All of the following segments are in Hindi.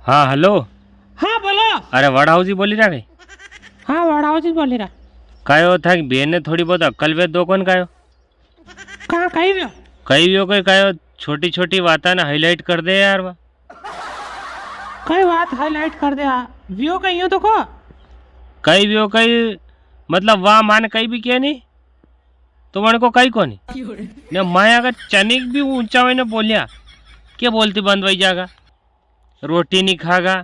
हाँ हेलो। हाँ बोलो। अरे वड़ाऊजी बोली रहा कहीं हाँ वड़ाओ बोली रहा। कायो था कि बेन ने थोड़ी बहुत अक्कल वे दो कौन कायो कहाँ कहीं भी हो? कई व्यो कोई कायो छोटी छोटी बातें ना हाईलाइट कर दे यार वा कई बात हाईलाइट कर दे व्यू कहीं हो तो को। कई व्यो कई मतलब वाह मान कई भी किया नहीं तो मन को कई को नहीं ने मैं अगर चनिक भी ऊंचा हुई ने बोलिया क्या बोलती बंद वही जागा रोटी नहीं खागा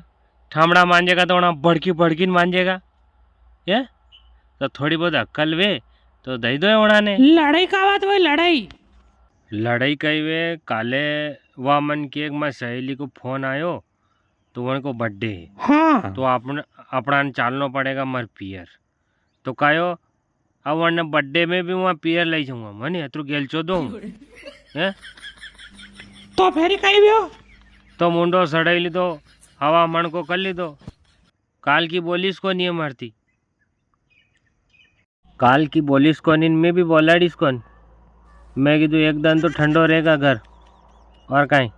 ठामड़ा मांजेगा तो वहाँ भड़की भड़की मांजेगा ये तो थोड़ी बहुत अक्कल वे तो दई दो वहाँ ने लड़ाई का बात वही लड़ाई। लड़ाई कई वे काले वाह मन की एक मैं सहेली को फोन आयो तो वन को बर्थडे है हाँ तो अपना चालना पड़ेगा मर पियर तो कायो अब वरने बर्थडे में भी वहाँ पियर ले जाऊंगा मनी तू गेल चो दो हैं तो फेरी कहीं भी हो। तो मुंडो सड़ाई ली दो हवा मन को कर ली दो काल की बोलिस को नहीं मारती काल की बोलिस को नहीं मैं भी बोलाड़ीस कौन मैं कीधु एक दिन तो ठंडो रहेगा घर और कहीं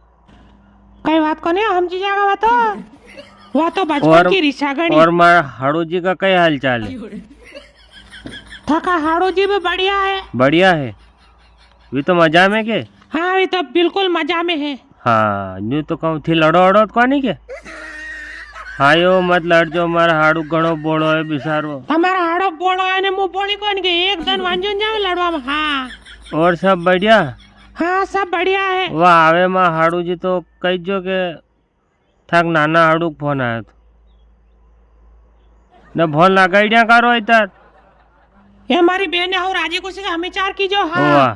कई बात को नहीं हम जी जाएगा वो तो बचपन की रिश्तागढ़ी। और मार हाड़ू जी का क्या हाल चाल है थका हाड़ू जी भी बढ़िया है। बढ़िया है वे तो मजा में के हाँ ये तो बिल्कुल मजा में है। हाँ न्यू तो कहूँ थी लड़ो अड़ो तो नहीं के हाँ यो मत लड़जो मारा हाड़ू घणो बोड़ो है बिसारो हमारा हाड़ो बोड़ो है ने मुंह बोली कौन के एक दिन वंजन जावे लड़वा में। हाँ और सब बढ़िया हाँ सब बढ़िया है। वाह आवे माँ हाड़ू जी तो कही जो के थक नाना हाड़ू फोन आया तो न फोन लगाई दिया करो इधर ये हमारी बहन है और राजी खुशी का हमें चार की जो। हाँ वाह